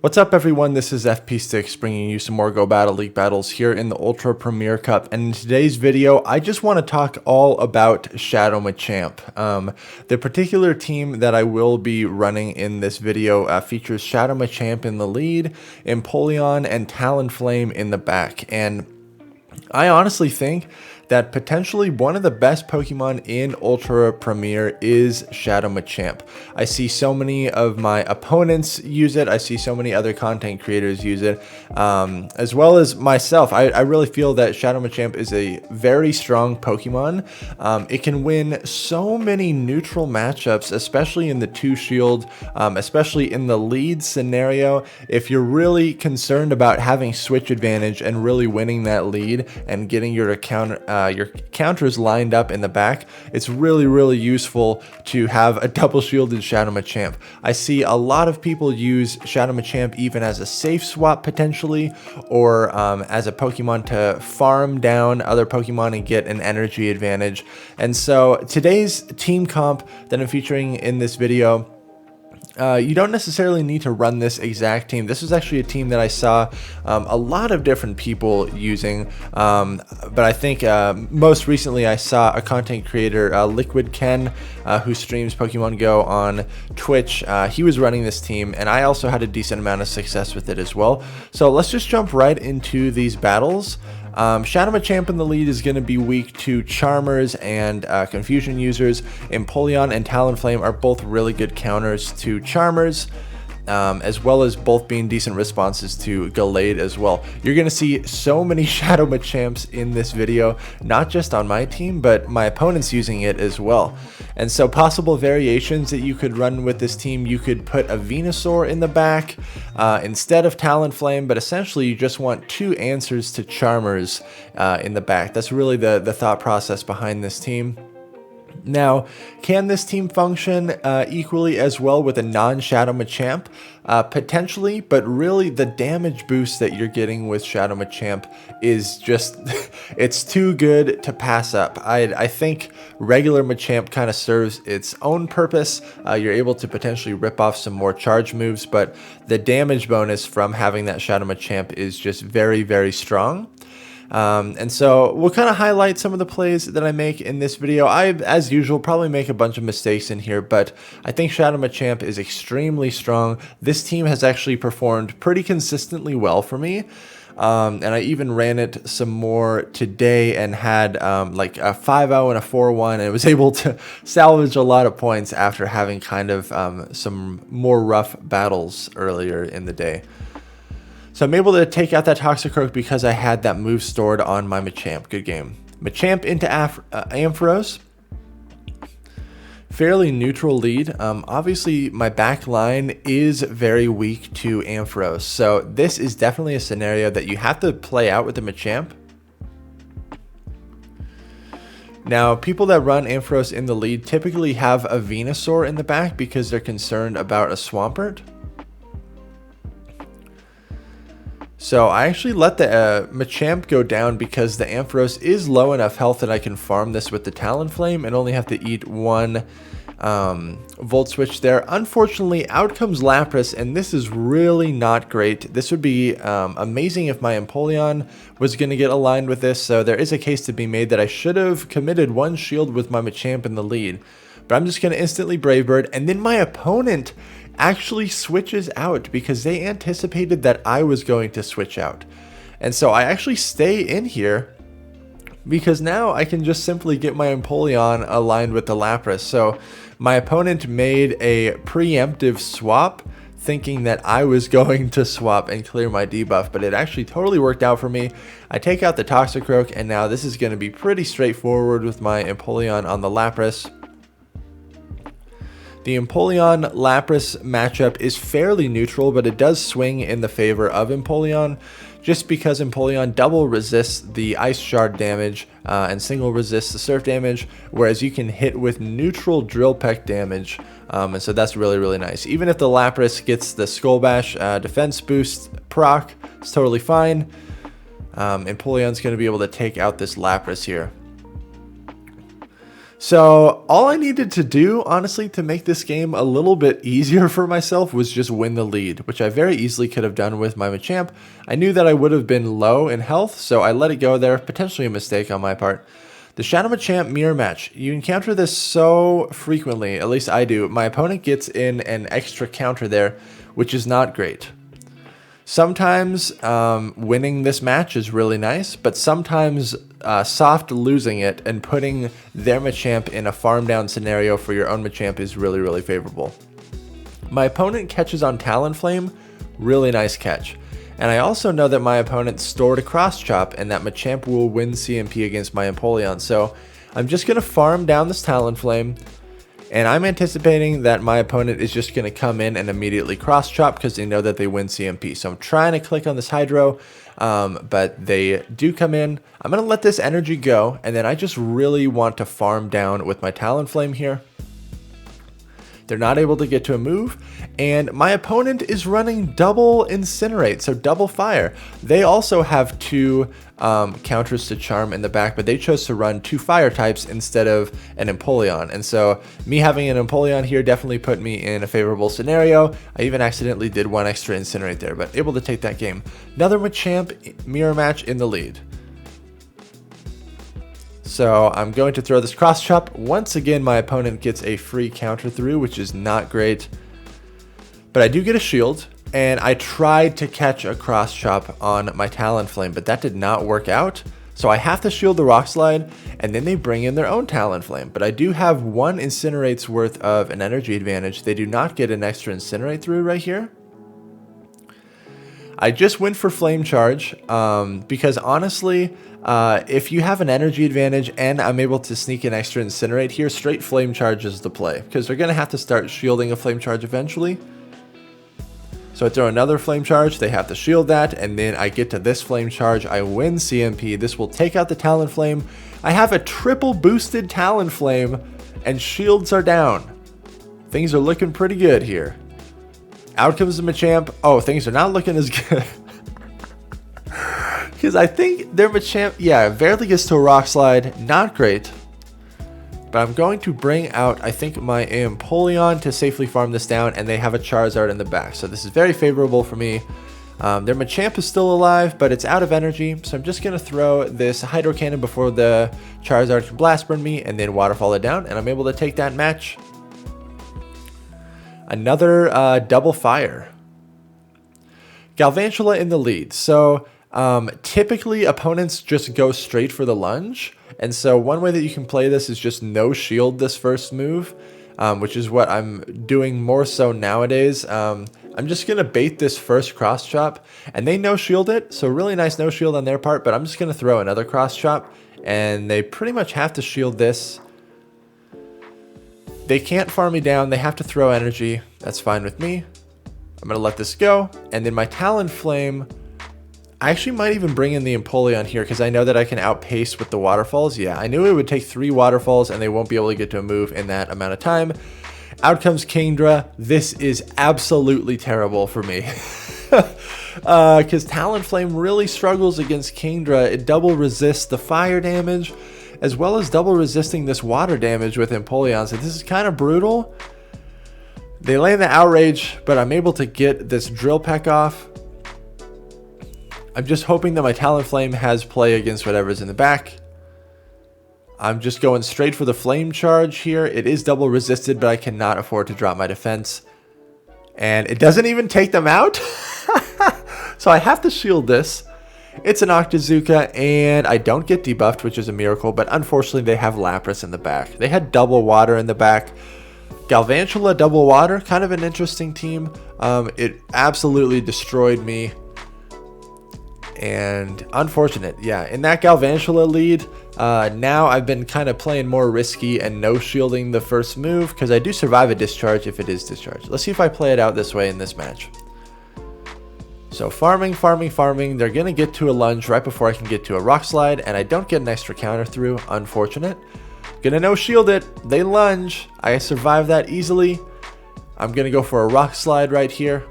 What's up everyone, this is FP6 bringing you some more Go Battle League battles here in the Ultra Premier Cup, and in today's video I just want to talk all about Shadow Machamp. The particular team that I will be running in this video features Shadow Machamp in the lead, Empoleon and Talonflame in the back, and I honestly think that potentially one of the best Pokemon in Ultra Premier is Shadow Machamp. I see so many of my opponents use it. I see so many other content creators use it, as well as myself. I really feel that Shadow Machamp is a very strong Pokemon. It can win so many neutral matchups, especially in the 2-shield, especially in the lead scenario. If you're really concerned about having switch advantage and really winning that lead and getting your counters lined up in the back, it's really useful to have a double shielded Shadow Machamp. I see a lot of people use Shadow Machamp even as a safe swap potentially, or as a Pokemon to farm down other Pokemon and get an energy advantage. And so today's team comp that I'm featuring in this video, you don't necessarily need to run this exact team. This was actually a team that I saw a lot of different people using, but I think most recently I saw a content creator, Liquid Ken, who streams Pokemon Go on Twitch. He was running this team, and I also had a decent amount of success with it as well. So let's just jump right into these battles. Shadow Machamp in the lead is going to be weak to Charmers and Confusion users. Empoleon and Talonflame are both really good counters to Charmers, as well as both being decent responses to Gallade as well. You're going to see so many Shadow Machamps in this video, not just on my team, but my opponents using it as well. And so possible variations that you could run with this team, you could put a Venusaur in the back instead of Talonflame, but essentially you just want two answers to Charmers in the back. That's really the thought process behind this team. Now, can this team function equally as well with a non-Shadow Machamp? Potentially, but really the damage boost that you're getting with Shadow Machamp is just, it's too good to pass up. I think regular Machamp kind of serves its own purpose. You're able to potentially rip off some more charge moves, but the damage bonus from having that Shadow Machamp is just very strong. And so we'll kind of highlight some of the plays that I make in this video. I, as usual, probably make a bunch of mistakes in here, but I think Shadow Machamp is extremely strong. This team has actually performed pretty consistently well for me. And I even ran it some more today and had like a 5-0 and a 4-1, and was able to salvage a lot of points after having kind of some more rough battles earlier in the day. So I'm able to take out that Toxicroak because I had that move stored on my Machamp. Good game. Machamp into Ampharos. Fairly neutral lead. Obviously, my back line is very weak to Ampharos. So this is definitely a scenario that you have to play out with the Machamp. Now, people that run Ampharos in the lead typically have a Venusaur in the back because they're concerned about a Swampert. So I actually let the Machamp go down because the Ampharos is low enough health that I can farm this with the Talonflame and only have to eat one Volt Switch there. Unfortunately, out comes Lapras, and this is really not great. This would be amazing if my Empoleon was going to get aligned with this, so there is a case to be made that I should have committed one shield with my Machamp in the lead. But I'm just going to instantly Brave Bird, and then my opponent actually switches out because they anticipated that I was going to switch out. And so I actually stay in here because now I can just simply get my Empoleon aligned with the Lapras. So my opponent made a preemptive swap thinking that I was going to swap and clear my debuff, but it actually totally worked out for me. I take out the Toxicroak, and now this is going to be pretty straightforward with my Empoleon on the Lapras. The Empoleon Lapras matchup is fairly neutral, but it does swing in the favor of Empoleon, just because Empoleon double resists the Ice Shard damage and single resists the Surf damage, whereas you can hit with neutral Drill Peck damage, and so that's really nice. Even if the Lapras gets the Skull Bash defense boost proc, it's totally fine. Empoleon's going to be able to take out this Lapras here. So all I needed to do, honestly, to make this game a little bit easier for myself was just win the lead, which I very easily could have done with my Machamp. I knew that I would have been low in health, so I let it go there, potentially a mistake on my part. The Shadow Machamp mirror match. You encounter this so frequently, at least I do. My opponent gets in an extra counter there, which is not great. Sometimes winning this match is really nice, but sometimes soft losing it and putting their Machamp in a farm down scenario for your own Machamp is really, really favorable. My opponent catches on Talonflame, really nice catch. And I also know that my opponent stored a Cross Chop and that Machamp will win CMP against my Empoleon. So I'm just going to farm down this Talonflame. And I'm anticipating that my opponent is just going to come in and immediately Cross Chop because they know that they win CMP. So I'm trying to click on this Hydro, but they do come in. I'm going to let this energy go, and then I just really want to farm down with my Talonflame here. They're not able to get to a move, and my opponent is running double Incinerate, so double fire. They also have two counters to Charm in the back, but they chose to run two fire types instead of an Empoleon. And so me having an Empoleon here definitely put me in a favorable scenario. I even accidentally did one extra Incinerate there, but able to take that game. Another Machamp mirror match in the lead. So I'm going to throw this Cross Chop. Once again, my opponent gets a free counter through, which is not great. But I do get a shield, and I tried to catch a Cross Chop on my Talonflame, but that did not work out. So I have to shield the Rock Slide, and then they bring in their own Talonflame. But I do have one Incinerate's worth of an energy advantage. They do not get an extra Incinerate through right here. I just went for Flame Charge because honestly, if you have an energy advantage and I'm able to sneak an extra Incinerate here, straight Flame Charge is the play because they're going to have to start shielding a Flame Charge eventually. So I throw another Flame Charge, they have to shield that, and then I get to this Flame Charge, I win CMP. This will take out the Talonflame. I have a triple boosted Talonflame and shields are down. Things are looking pretty good here. Out comes the Machamp. Oh, things are not looking as good. Because I think their Machamp, yeah, barely gets to a Rock Slide. Not great. But I'm going to bring out, I think, my Empoleon to safely farm this down. And they have a Charizard in the back. So this is very favorable for me. Their Machamp is still alive, but it's out of energy. So I'm just going to throw this Hydro Cannon before the Charizard can Blast Burn me. And then Waterfall it down. And I'm able to take that match. Another double fire. Galvantula in the lead. So typically opponents just go straight for the lunge. And so one way that you can play this is just no shield this first move, which is what I'm doing more so nowadays. I'm just going to bait this first Cross Chop, and they no shield it. So really nice no shield on their part, but I'm just going to throw another Cross Chop, and they pretty much have to shield this. They can't farm me down. They have to throw energy. That's fine with me. I'm going to let this go. And then my Talonflame, I actually might even bring in the Empoleon here because I know that I can outpace with the Waterfalls. Yeah, I knew it would take 3 Waterfalls and they won't be able to get to a move in that amount of time. Out comes Kingdra. This is absolutely terrible for me. Because Talonflame really struggles against Kingdra. It double resists the fire damage, as well as double resisting this water damage with Empoleon. So this is kind of brutal. They land the Outrage, but I'm able to get this Drill Peck off. I'm just hoping that my Talonflame has play against whatever's in the back. I'm just going straight for the Flame Charge here. It is double resisted, but I cannot afford to drop my defense. And it doesn't even take them out. So I have to shield this. It's an Octazooka, and I don't get debuffed, which is a miracle, but unfortunately they have Lapras in the back. They had double water in the back. Galvantula double water, kind of an interesting team. It absolutely destroyed me. And unfortunate, yeah. In that Galvantula lead, now I've been kind of playing more risky and no shielding the first move, because I do survive a discharge if it is discharged. Let's see if I play it out this way in this match. So farming. They're going to get to a lunge right before I can get to a Rock Slide, and I don't get an extra counter through. Unfortunate. Gonna no shield it. They lunge. I survive that easily. I'm going to go for a Rock Slide right here.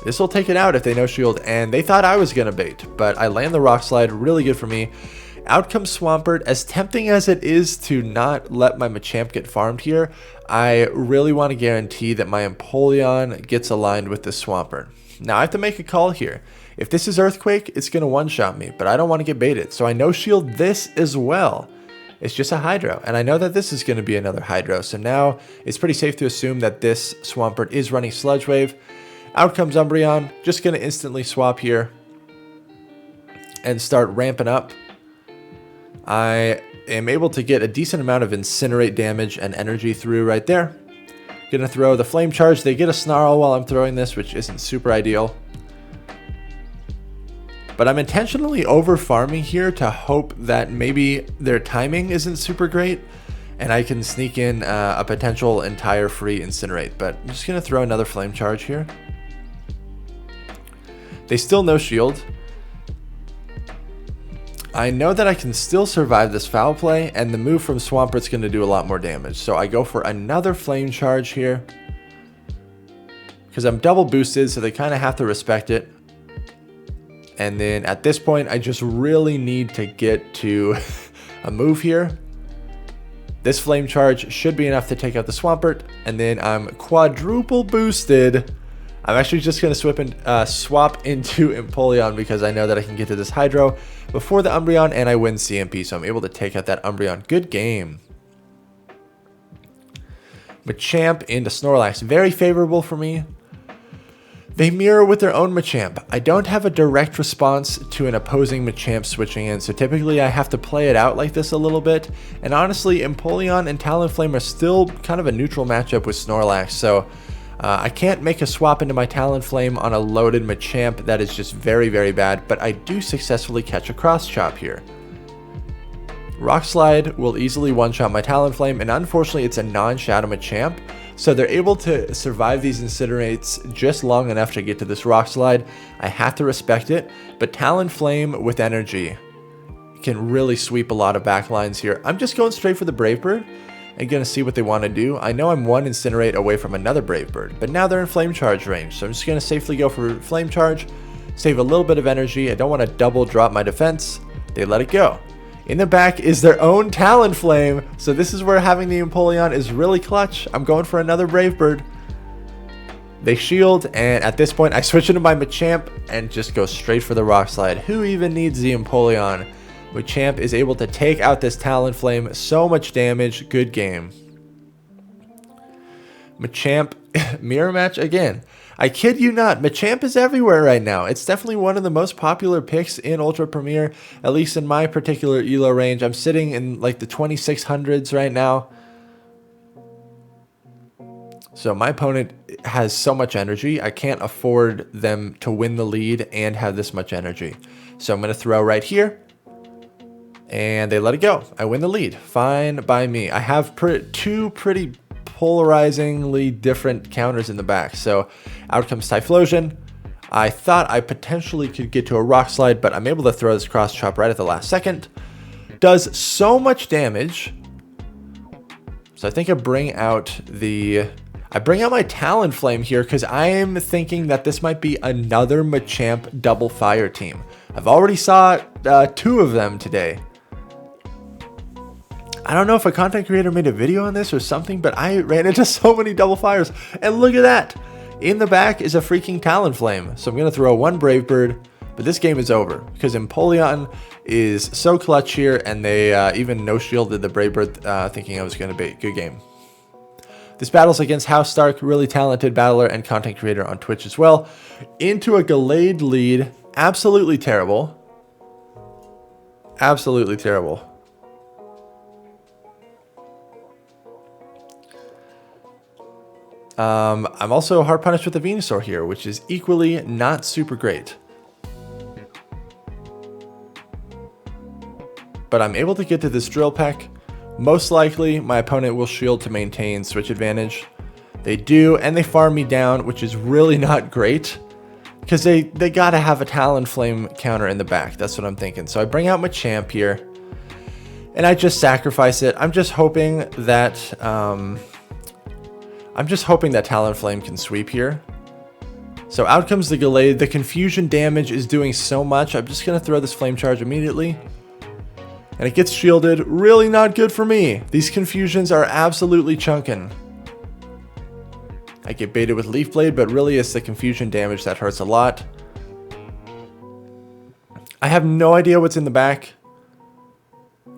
This will take it out if they no shield, and they thought I was going to bait, but I land the Rock Slide. Really good for me. Out comes Swampert. As tempting as it is to not let my Machamp get farmed here, I really want to guarantee that my Empoleon gets aligned with this Swampert. Now I have to make a call here. If this is Earthquake, it's going to one-shot me, but I don't want to get baited. So I no-shield this as well. It's just a Hydro, and I know that this is going to be another Hydro. So now it's pretty safe to assume that this Swampert is running Sludge Wave. Out comes Umbreon. Just going to instantly swap here and start ramping up. I am able to get a decent amount of Incinerate damage and energy through right there. Gonna throw the Flame Charge. They get a Snarl while I'm throwing this, which isn't super ideal. But I'm intentionally over farming here to hope that maybe their timing isn't super great and I can sneak in a potential entire free Incinerate. But I'm just gonna throw another Flame Charge here. They still no shield. I know that I can still survive this foul play, and the move from Swampert's going to do a lot more damage. So I go for another Flame Charge here, because I'm double boosted, so they kind of have to respect it. And then at this point, I just really need to get to a move here. This Flame Charge should be enough to take out the Swampert, and then I'm quadruple boosted. I'm actually just going to swap into Empoleon because I know that I can get to this Hydro before the Umbreon, and I win CMP, so I'm able to take out that Umbreon. Good game. Machamp into Snorlax. Very favorable for me. They mirror with their own Machamp. I don't have a direct response to an opposing Machamp switching in, so typically I have to play it out like this a little bit. And honestly, Empoleon and Talonflame are still kind of a neutral matchup with Snorlax, so I can't make a swap into my Talonflame on a loaded Machamp. That is just very, very bad, but I do successfully catch a Cross Chop here. Rock Slide will easily one-shot my Talonflame, and unfortunately it's a non-Shadow Machamp, so they're able to survive these Incinerates just long enough to get to this Rock Slide. I have to respect it, but Talonflame with energy can really sweep a lot of backlines here. I'm just going straight for the Brave Bird and gonna see what they want to do. I know I'm one Incinerate away from another Brave Bird, but now they're in Flame Charge range, so I'm just gonna safely go for Flame Charge, save a little bit of energy. I don't want to double drop my defense. They let it go. In the back is their own Talonflame, so this is where having the Empoleon is really clutch. I'm going for another Brave Bird. They shield, and at this point I switch into my Machamp and just go straight for the Rock Slide. Who even needs the Empoleon? Machamp is able to take out this Talonflame. So much damage. Good game. Machamp mirror match again. I kid you not, Machamp is everywhere right now. It's definitely one of the most popular picks in Ultra Premier, at least in my particular elo range. I'm sitting in like the 2600s right now. So my opponent has so much energy, I can't afford them to win the lead and have this much energy. So I'm going to throw right here. And they let it go. I win the lead. Fine by me. I have two pretty polarizingly different counters in the back. So out comes Typhlosion. I thought I potentially could get to a Rock Slide, but I'm able to throw this Cross Chop right at the last second. Does so much damage. So I think I bring out my Talonflame here because I am thinking that this might be another Machamp double fire team. I've already saw two of them today. I don't know if a content creator made a video on this or something, but I ran into so many double fires. And look at that. In the back is a freaking Talonflame. So I'm going to throw one Brave Bird, but this game is over because Empoleon is so clutch here, and they even no-shielded the Brave Bird thinking I was going to bait. Good game. This battle's against House Stark, really talented battler and content creator on Twitch as well. Into a Gallade lead. Absolutely terrible. Absolutely terrible. I'm also hard punished with the Venusaur here, which is equally not super great. But I'm able to get to this Drill Peck. Most likely, my opponent will shield to maintain switch advantage. They do, and they farm me down, which is really not great. Because they gotta have a Talonflame counter in the back. That's what I'm thinking. So I bring out Machamp here. And I just sacrifice it. I'm just hoping that Talonflame can sweep here. So out comes the Gallade. The confusion damage is doing so much. I'm just gonna throw this Flame Charge immediately. and it gets shielded. Really not good for me. These confusions are absolutely chunking. I get baited with Leaf Blade, but really it's the confusion damage that hurts a lot. I have no idea what's in the back.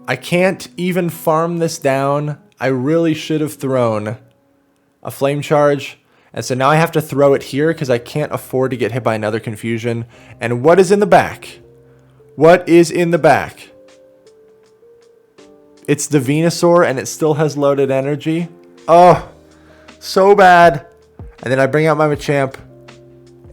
I can't even farm this down. I really should have thrown a Flame Charge. And so now I have to throw it here because I can't afford to get hit by another confusion. And what is in the back? What is in the back? It's the Venusaur and it still has loaded energy. Oh, so bad. And then I bring out my Machamp.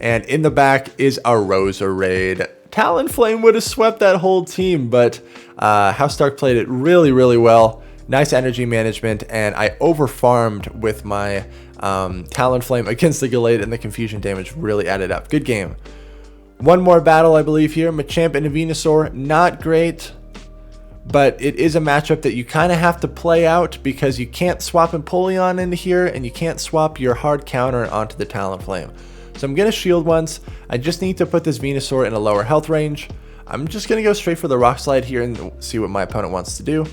And in the back is a Roserade. Talonflame would have swept that whole team, but House Dark played it really, really well. Nice energy management, and I overfarmed with my Talonflame against the Gallade, and the confusion damage really added up. Good game. One more battle, I believe, here. Machamp and a Venusaur. Not great, but it is a matchup that you kind of have to play out because you can't swap Empoleon into here, and you can't swap your hard counter onto the Talonflame. So I'm going to shield once. I just need to put this Venusaur in a lower health range. I'm just going to go straight for the Rock Slide here and see what my opponent wants to do.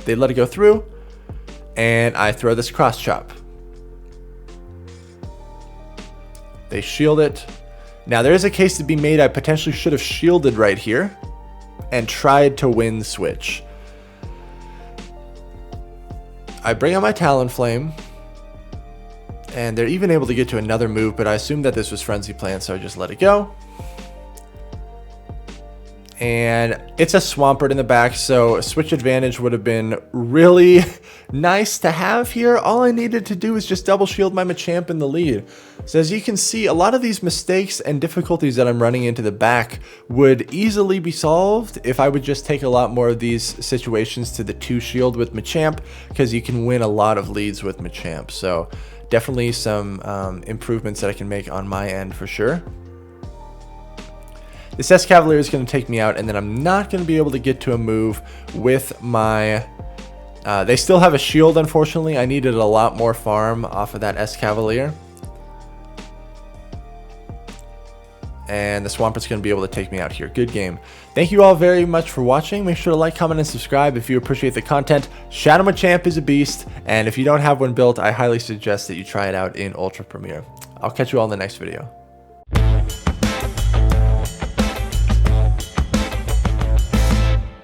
They let it go through, and I throw this Cross Chop. They shield it. Now there is a case to be made. I potentially should have shielded right here and tried to win the switch. I bring out my Talonflame. And they're even able to get to another move, but I assumed that this was Frenzy Plant, so I just let it go. And it's a Swampert in the back, so a switch advantage would have been really nice to have here. All I needed to do is just double shield my Machamp in the lead. So as you can see, a lot of these mistakes and difficulties that I'm running into the back would easily be solved if I would just take a lot more of these situations to the 2 shield with Machamp, because you can win a lot of leads with Machamp. So definitely some improvements that I can make on my end for sure. This Escavalier is going to take me out, and then I'm not going to be able to get to a move with my... they still have a shield, unfortunately. I needed a lot more farm off of that Escavalier. And the Swampert's going to be able to take me out here. Good game. Thank you all very much for watching. Make sure to like, comment, and subscribe if you appreciate the content. Shadow Machamp is a beast, and if you don't have one built, I highly suggest that you try it out in Ultra Premiere. I'll catch you all in the next video.